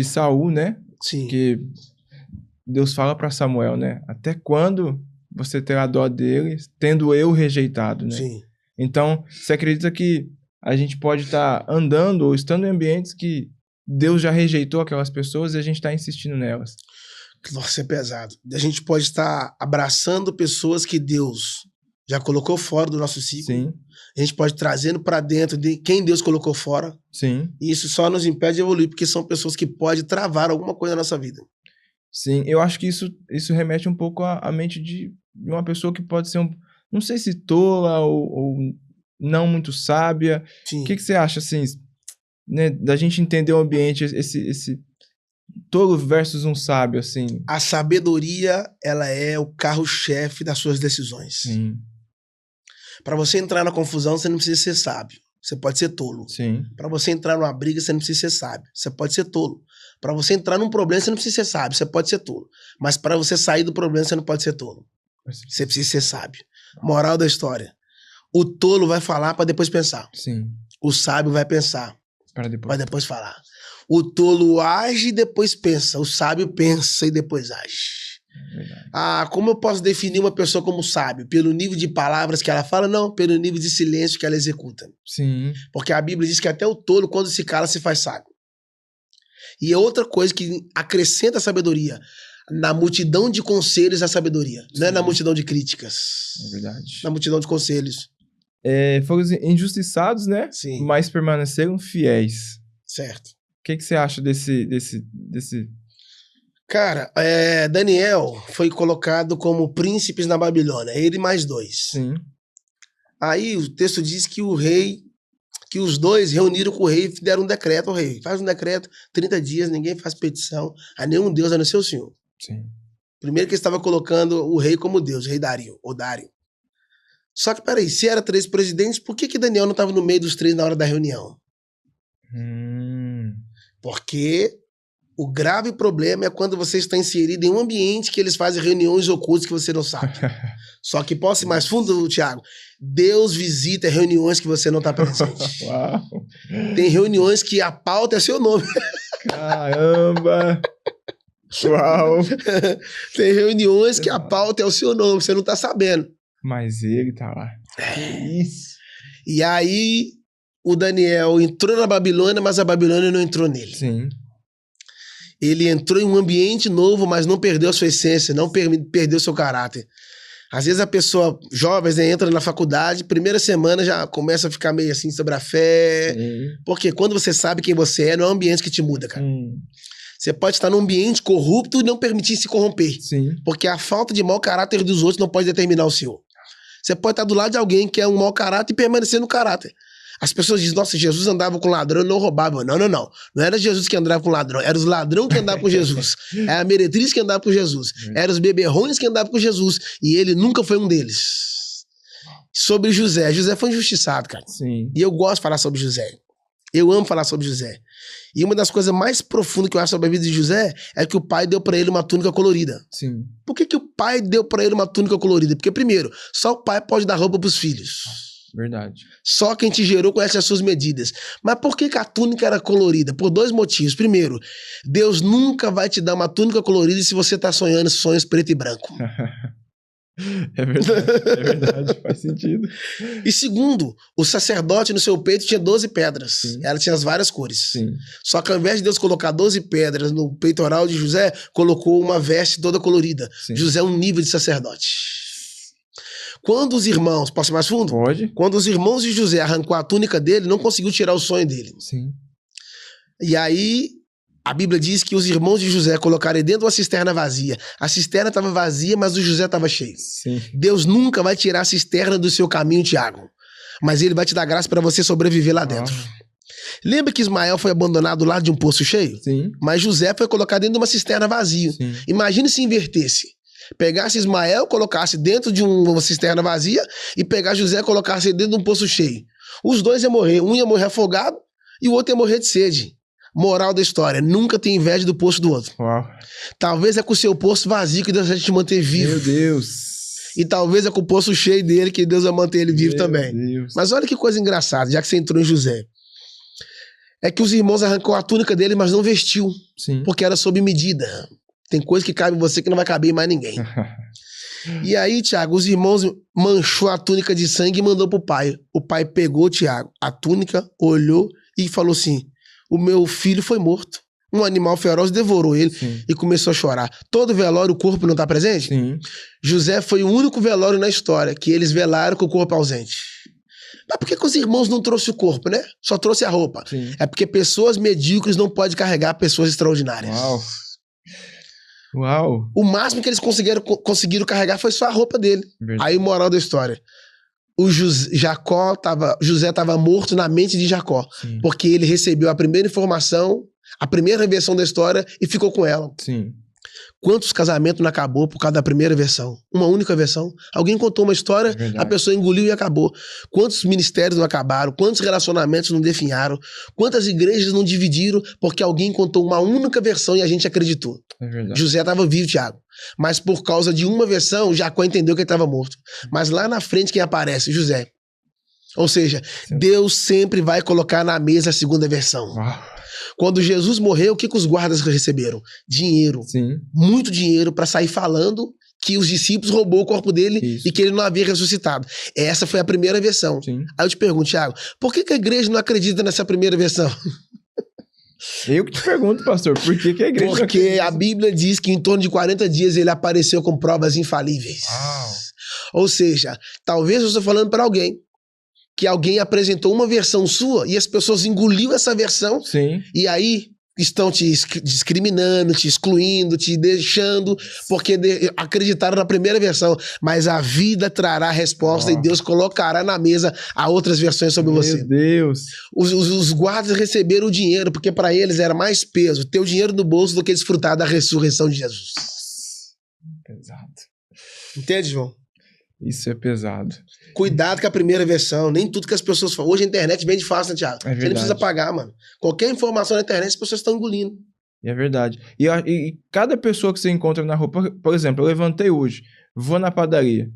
Saul, né? Sim. Que Deus fala para Samuel, né? Até quando você terá dó dele, tendo eu rejeitado, né? Sim. Então, você acredita que a gente pode estar andando ou estando em ambientes que Deus já rejeitou aquelas pessoas e a gente está insistindo nelas? Nossa, é pesado. A gente pode estar abraçando pessoas que Deus já colocou fora do nosso ciclo. Sim. A gente pode trazendo para dentro de quem Deus colocou fora. Sim. E isso só nos impede de evoluir, porque são pessoas que podem travar alguma coisa na nossa vida. Sim, eu acho que isso remete um pouco à mente de uma pessoa que pode ser não sei se tola ou não muito sábia. Sim. O que você acha, assim, né, da gente entender o ambiente, esse tolo versus um sábio, assim? A sabedoria, ela é o carro-chefe das suas decisões. Sim. Para você entrar na confusão, você não precisa ser sábio. Você pode ser tolo. Sim. Para você entrar numa briga, você não precisa ser sábio. Você pode ser tolo. Para você entrar num problema, você não precisa ser sábio. Você pode ser tolo. Mas para você sair do problema, você não pode ser tolo. Você precisa ser sábio. Moral da história. O tolo vai falar para depois pensar. Sim. O sábio vai pensar Para depois. para depois falar. O tolo age e depois pensa. O sábio pensa e depois age. Verdade. Ah, como eu posso definir uma pessoa como sábio? Pelo nível de palavras que ela fala? Não, pelo nível de silêncio que ela executa. Sim. Porque a Bíblia diz que até o tolo, quando se cala, se faz sábio. E é outra coisa que acrescenta a sabedoria. Na multidão de conselhos, a sabedoria. Não é na multidão de críticas. É verdade. Na multidão de conselhos. Foram injustiçados, né? Sim. Mas permaneceram fiéis. Certo. O que você acha desse... Cara, Daniel foi colocado como príncipes na Babilônia. Ele mais 2. Sim. Aí o texto diz que o rei, que os 2 reuniram com o rei e deram um decreto ao rei. Faz um decreto, 30 dias, ninguém faz petição a nenhum Deus a não ser o Senhor. Sim. Primeiro que ele estava colocando o rei como Deus, o rei Dário, ou Dário. Só que, peraí, se era 3 presidentes, por que Daniel não estava no meio dos 3 na hora da reunião? Porque o grave problema é quando você está inserido em um ambiente que eles fazem reuniões ocultas que você não sabe. Só que posso ir mais fundo, Thiago? Deus visita reuniões que você não está presente. Uau. Tem reuniões que a pauta é seu nome. Caramba! Uau! Tem reuniões que a pauta é o seu nome, você não está sabendo. Mas ele tá lá. Que isso? E aí, o Daniel entrou na Babilônia, mas a Babilônia não entrou nele. Sim. Ele entrou em um ambiente novo, mas não perdeu a sua essência, não perdeu seu caráter. Às vezes a pessoa, jovens, né, entra na faculdade, primeira semana já começa a ficar meio assim sobre a fé. Porque quando você sabe quem você é, não é um ambiente que te muda, cara. Você pode estar num ambiente corrupto e não permitir se corromper. Sim. Porque a falta de mau caráter dos outros não pode determinar o seu. Você pode estar do lado de alguém que é um mau caráter e permanecer no caráter. As pessoas dizem, nossa, Jesus andava com ladrão e não roubava. Não. Não era Jesus que andava com ladrão, era os ladrões que andavam com Jesus. Era a meretriz que andava com Jesus. Era os beberrões que andavam com Jesus. E ele nunca foi um deles. Sobre José. José foi injustiçado, cara. Sim. E eu gosto de falar sobre José. Eu amo falar sobre José. E uma das coisas mais profundas que eu acho sobre a vida de José é que o pai deu pra ele uma túnica colorida. Sim. Por que o pai deu pra ele uma túnica colorida? Porque, primeiro, só o pai pode dar roupa pros filhos. Verdade. Só quem te gerou conhece as suas medidas. Mas por que a túnica era colorida? Por 2 motivos. Primeiro, Deus nunca vai te dar uma túnica colorida se você tá sonhando sonhos preto e branco. É verdade, faz sentido. E segundo, o sacerdote no seu peito tinha 12 pedras. Sim. Ela tinha as várias cores. Sim. Só que ao invés de Deus colocar 12 pedras no peitoral de José, colocou uma veste toda colorida. Sim. José é um nível de sacerdote. Quando os irmãos... Posso ir mais fundo? Pode. Quando os irmãos de José arrancou a túnica dele, não conseguiu tirar o sonho dele. Sim. E aí, a Bíblia diz que os irmãos de José colocaram ele dentro de uma cisterna vazia. A cisterna estava vazia, mas o José estava cheio. Sim. Deus nunca vai tirar a cisterna do seu caminho, Tiago. Mas ele vai te dar graça para você sobreviver lá dentro. Lembra que Ismael foi abandonado lá de um poço cheio? Sim. Mas José foi colocado dentro de uma cisterna vazia. Sim. Imagine se invertesse. Pegasse Ismael, colocasse dentro de uma cisterna vazia e pegar José e colocasse ele dentro de um poço cheio. Os dois iam morrer. Um ia morrer afogado e o outro ia morrer de sede. Moral da história, nunca tem inveja do poço do outro. Uau. Talvez é com o seu poço vazio que Deus vai te manter vivo. Meu Deus. E talvez é com o poço cheio dele que Deus vai manter ele vivo Meu também. Deus. Mas olha que coisa engraçada, já que você entrou em José. É que os irmãos arrancou a túnica dele, mas não vestiu. Sim. Porque era sob medida. Tem coisa que cabe em você que não vai caber em mais ninguém. E aí, Tiago, os irmãos manchou a túnica de sangue e mandou pro pai. O pai pegou, Tiago, a túnica, olhou e falou assim, o meu filho foi morto. Um animal feroz devorou ele. Sim. E começou a chorar. Todo velório, o corpo não tá presente? Sim. José foi o único velório na história que eles velaram com o corpo ausente. Mas por que os irmãos não trouxeram o corpo, né? Só trouxe a roupa. Sim. É porque pessoas medíocres não podem carregar pessoas extraordinárias. Uau. Uau. O máximo que eles conseguiram carregar foi só a roupa dele. Verdade. Aí, moral da história. José estava morto na mente de Jacó. Sim. Porque ele recebeu a primeira informação, a primeira versão da história e ficou com ela. Sim. Quantos casamentos não acabou por causa da primeira versão? Uma única versão. Alguém contou uma história, Verdade. a pessoa engoliu e acabou. Quantos ministérios não acabaram? Quantos relacionamentos não definharam? Quantas igrejas não dividiram porque alguém contou uma única versão e a gente acreditou? É verdade. José estava vivo, Tiago. Mas por causa de uma versão, Jacó entendeu que ele estava morto. Mas lá na frente quem aparece? José. Ou seja, Sim. Deus sempre vai colocar na mesa a segunda versão. Uau. Quando Jesus morreu, o que os guardas receberam? Dinheiro. Sim. Muito dinheiro para sair falando que os discípulos roubou o corpo dele Isso. e que ele não havia ressuscitado. Essa foi a primeira versão. Sim. Aí eu te pergunto, Tiago, por que a igreja não acredita nessa primeira versão? Eu que te pergunto, pastor, por que a igreja... Porque a Bíblia diz que em torno de 40 dias ele apareceu com provas infalíveis. Uau. Ou seja, talvez eu estou falando para alguém que alguém apresentou uma versão sua e as pessoas engoliu essa versão Sim. e aí estão te discriminando, te excluindo, te deixando, porque acreditaram na primeira versão. Mas a vida trará a resposta e Deus colocará na mesa a outras versões sobre você. Meu Deus. Os guardas receberam o dinheiro, porque para eles era mais peso ter o dinheiro no bolso do que desfrutar da ressurreição de Jesus. Pesado. Entende, João? Isso é pesado. Cuidado com a primeira versão. Nem tudo que as pessoas falam. Hoje a internet vende fácil, né, Thiago? É Você não precisa pagar, mano. Qualquer informação na internet as pessoas estão engolindo. É verdade. E cada pessoa que você encontra na rua, por exemplo, eu levantei hoje, vou na padaria,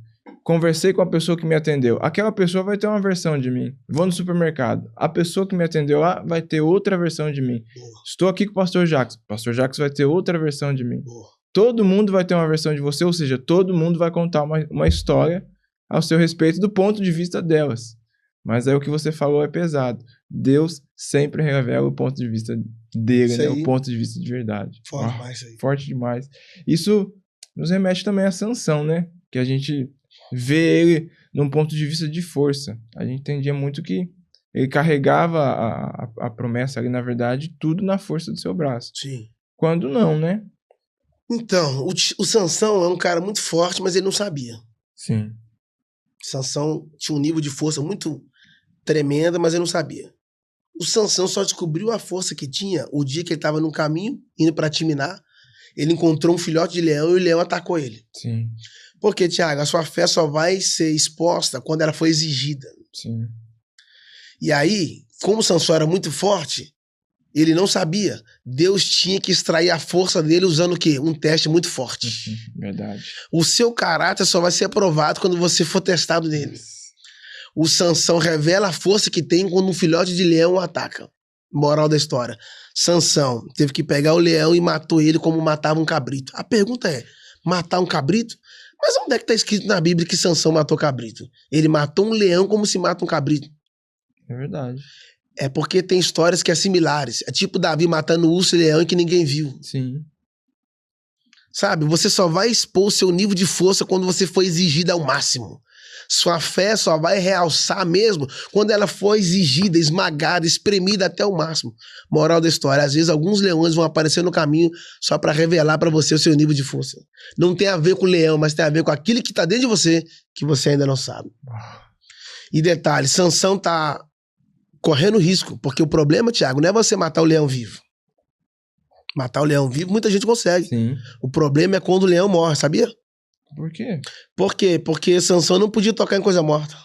conversei com a pessoa que me atendeu. Aquela pessoa vai ter uma versão de mim. Vou no supermercado. A pessoa que me atendeu lá vai ter outra versão de mim. Boa. Estou aqui com o pastor Jacques. O pastor Jacques vai ter outra versão de mim. Boa. Todo mundo vai ter uma versão de você, ou seja, todo mundo vai contar uma história ao seu respeito do ponto de vista delas. Mas aí o que você falou é pesado. Deus sempre revela o ponto de vista dele, né? O ponto de vista de verdade. Forte demais isso aí. Forte demais. Isso nos remete também a Sansão, né? Que a gente ver ele num ponto de vista de força. A gente entendia muito que ele carregava a promessa ali, na verdade, tudo na força do seu braço. Sim. Quando não, né? Então, o Sansão é um cara muito forte, mas ele não sabia. Sim. Sansão tinha um nível de força muito tremenda, mas ele não sabia. O Sansão só descobriu a força que tinha o dia que ele estava no caminho, indo para Timiná. Ele encontrou um filhote de leão e o leão atacou ele. Sim. Porque, Tiago, a sua fé só vai ser exposta quando ela for exigida. Sim. E aí, como o Sansão era muito forte, ele não sabia. Deus tinha que extrair a força dele usando o quê? Um teste muito forte. Verdade. O seu caráter só vai ser aprovado quando você for testado nele. O Sansão revela a força que tem quando um filhote de leão o ataca. Moral da história. Sansão teve que pegar o leão e matou ele como matava um cabrito. A pergunta é, matar um cabrito? Mas onde é que está escrito na Bíblia que Sansão matou cabrito? Ele matou um leão como se mata um cabrito. É verdade. É porque tem histórias que é similares. É tipo Davi matando urso e leão e que ninguém viu. Sim. Sabe? Você só vai expor o seu nível de força quando você for exigida ao máximo. Sua fé só vai realçar mesmo quando ela for exigida, esmagada, espremida até o máximo. Moral da história, às vezes alguns leões vão aparecer no caminho só para revelar para você o seu nível de força. Não tem a ver com o leão, mas tem a ver com aquilo que tá dentro de você que você ainda não sabe. E detalhe, Sansão tá correndo risco, porque o problema, Thiago, não é você matar o leão vivo. Matar o leão vivo, muita gente consegue. Sim. O problema é quando o leão morre, sabia? Por quê? Por quê? Porque Sansão não podia tocar em coisa morta.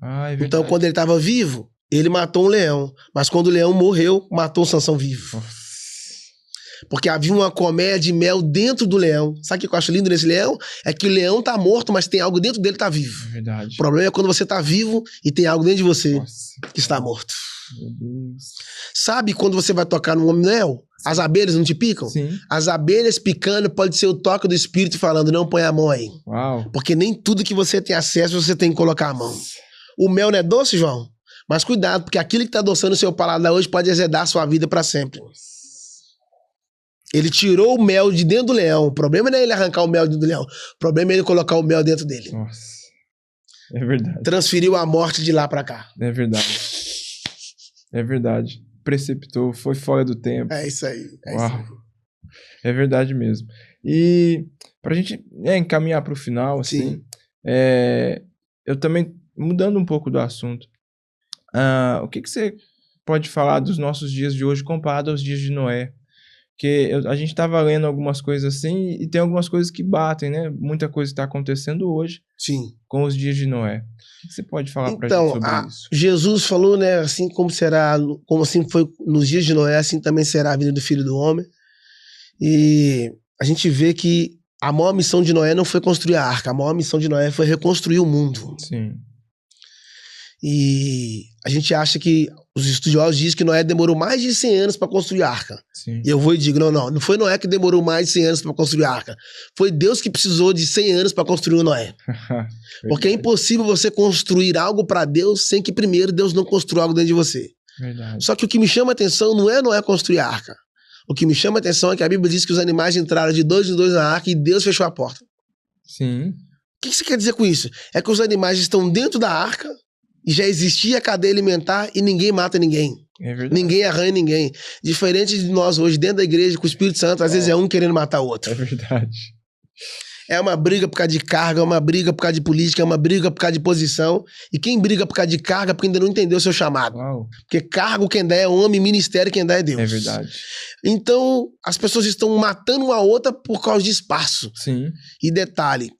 Ah, é verdade. Então, quando ele estava vivo, ele matou um leão. Mas quando o leão morreu, matou o Sansão vivo. Nossa. Porque havia uma colmeia de mel dentro do leão. Sabe o que eu acho lindo nesse leão? É que o leão tá morto, mas tem algo dentro dele que tá vivo. É verdade. O problema é quando você tá vivo e tem algo dentro de você Nossa. que está morto. Meu Deus. Sabe quando você vai tocar no mel? As abelhas não te picam? Sim. As abelhas picando pode ser o toque do Espírito falando, não põe a mão aí. Uau. Porque nem tudo que você tem acesso você tem que colocar a mão. O mel não é doce, João? Mas cuidado, porque aquilo que tá adoçando o seu paladar hoje pode azedar a sua vida para sempre. Ele tirou o mel de dentro do leão. O problema não é ele arrancar o mel de dentro do leão. O problema é ele colocar o mel dentro dele. Nossa. É verdade. Transferiu a morte de lá para cá. É verdade. É verdade. Preceptou, foi fora do tempo. É isso aí. Uau. É verdade mesmo. E pra gente encaminhar pro final, assim, eu também, mudando um pouco do assunto, o que você pode falar dos nossos dias de hoje comparado aos dias de Noé? Porque a gente estava lendo algumas coisas assim e tem algumas coisas que batem, né? Muita coisa está acontecendo hoje. Sim. Com os dias de Noé. O que você pode falar pra então, gente sobre isso? Jesus falou, né? Assim como será, como assim foi nos dias de Noé, assim também será a vinda do Filho do Homem. E a gente vê que a maior missão de Noé não foi construir a arca, a maior missão de Noé foi reconstruir o mundo. Sim. E a gente acha que os estudiosos dizem que Noé demorou mais de 100 anos para construir a arca. Sim. E eu vou e digo, não foi Noé que demorou mais de 100 anos para construir a arca. Foi Deus que precisou de 100 anos para construir o Noé. Porque é impossível você construir algo para Deus sem que primeiro Deus não construa algo dentro de você. Verdade. Só que o que me chama a atenção não é Noé construir a arca. O que me chama a atenção é que a Bíblia diz que os animais entraram de 2 em 2 na arca e Deus fechou a porta. Sim. O que você quer dizer com isso? É que os animais estão dentro da arca e já existia a cadeia alimentar e ninguém mata ninguém. É verdade. Ninguém arranha ninguém. Diferente de nós hoje, dentro da igreja, com o Espírito Santo, às vezes é um querendo matar o outro. É verdade. É uma briga por causa de carga, é uma briga por causa de política, é uma briga por causa de posição. E quem briga por causa de carga porque ainda não entendeu o seu chamado. Uau. Porque cargo quem dá é homem, ministério quem dá é Deus. É verdade. Então, as pessoas estão matando uma outra por causa de espaço. Sim. E detalhe,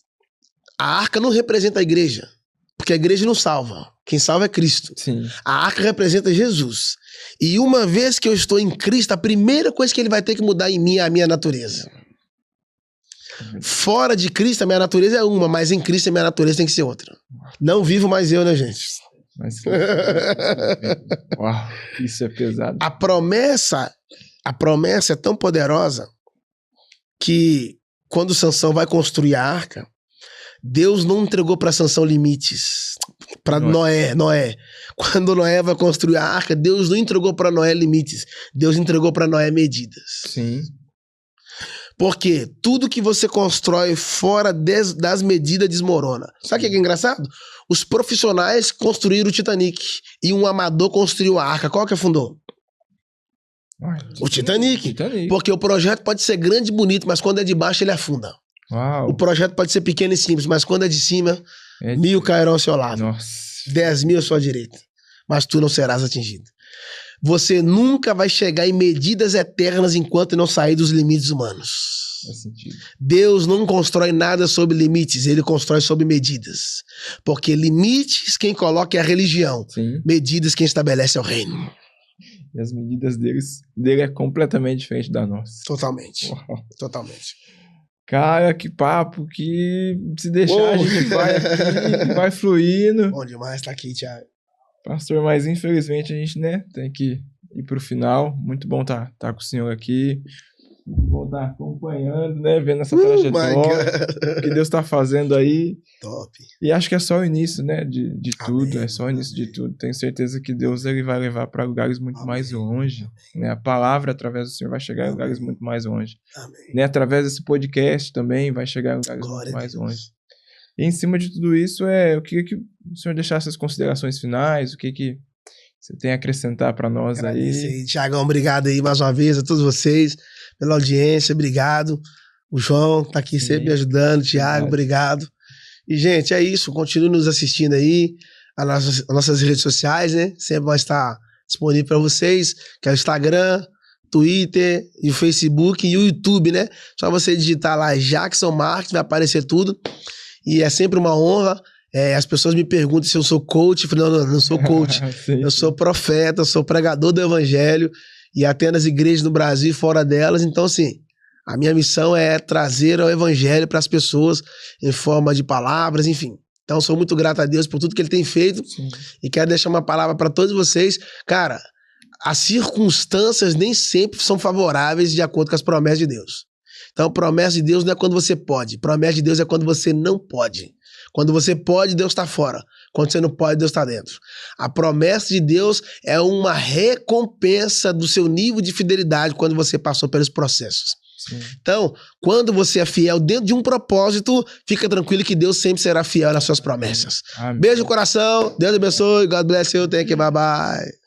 a arca não representa a igreja, porque a igreja não salva. Quem salva é Cristo. Sim. A arca representa Jesus. E uma vez que eu estou em Cristo, a primeira coisa que ele vai ter que mudar em mim é a minha natureza. Fora de Cristo, a minha natureza é uma, mas em Cristo a minha natureza tem que ser outra. Não vivo mais eu, né, gente? Mas... Uau, isso é pesado. A promessa é tão poderosa que quando Sansão vai construir a arca, Deus não entregou para Sansão limites. Para Noé. Quando Noé vai construir a arca, Deus não entregou para Noé limites. Deus entregou para Noé medidas. Sim. Porque tudo que você constrói fora das medidas desmorona. Sabe o que é engraçado? Os profissionais construíram o Titanic e um amador construiu a Arca. Qual que afundou? O Titanic. Porque o projeto pode ser grande e bonito, mas quando é de baixo ele afunda. Uau. O projeto pode ser pequeno e simples, mas quando é de cima, 1000 cairão ao seu lado. Nossa. 10.000 à sua direita. Mas tu não serás atingido. Você nunca vai chegar em medidas eternas enquanto não sair dos limites humanos. Faz sentido. Deus não constrói nada sob limites, ele constrói sob medidas. Porque limites quem coloca é a religião. Sim. Medidas quem estabelece é o reino. E as medidas dele é completamente diferente da nossa. Totalmente. Uau. Totalmente. Cara, que papo, que se deixar a gente vai aqui, vai fluindo. Bom demais tá aqui, Thiago. Pastor, mas infelizmente a gente, né, tem que ir pro final. Muito bom tá com o senhor aqui. Muito bom estar acompanhando, né, vendo essa trajetória, o que Deus tá fazendo aí. Top. E acho que é só o início, né, de tudo, Amém. é só o início de tudo. Tenho certeza que Deus ele vai levar para lugares muito mais longe, né? A palavra através do Senhor vai chegar em lugares muito mais longe. Amém. Né? Através desse podcast também vai chegar em lugares Glória muito mais a Deus. longe. E em cima de tudo isso, eu queria que o Senhor deixasse as considerações finais, o que você tem a acrescentar para nós aí. Thiagão, obrigado aí mais uma vez a todos vocês pela audiência, obrigado. O João tá aqui sempre me ajudando, Thiago, obrigado. E, gente, é isso, continue nos assistindo aí, as nossas redes sociais, né? Sempre vai estar disponível para vocês, que é o Instagram, Twitter, e o Facebook e o YouTube, né? Só você digitar lá Jackson Marques, vai aparecer tudo. E é sempre uma honra. As pessoas me perguntam se eu sou coach. Eu falei, não sou coach. Sim. Eu sou profeta, eu sou pregador do evangelho e atendo as igrejas no Brasil e fora delas. Então, assim, a minha missão é trazer o evangelho para as pessoas em forma de palavras, enfim. Então, sou muito grato a Deus por tudo que ele tem feito. Sim. E quero deixar uma palavra para todos vocês. Cara, as circunstâncias nem sempre são favoráveis de acordo com as promessas de Deus. Então, promessa de Deus não é quando você pode. Promessa de Deus é quando você não pode. Quando você pode, Deus está fora. Quando você não pode, Deus está dentro. A promessa de Deus é uma recompensa do seu nível de fidelidade quando você passou pelos processos. Sim. Então, quando você é fiel dentro de um propósito, fica tranquilo que Deus sempre será fiel nas suas promessas. Amém. Beijo no coração. Deus abençoe. God bless you. Thank you. Bye bye.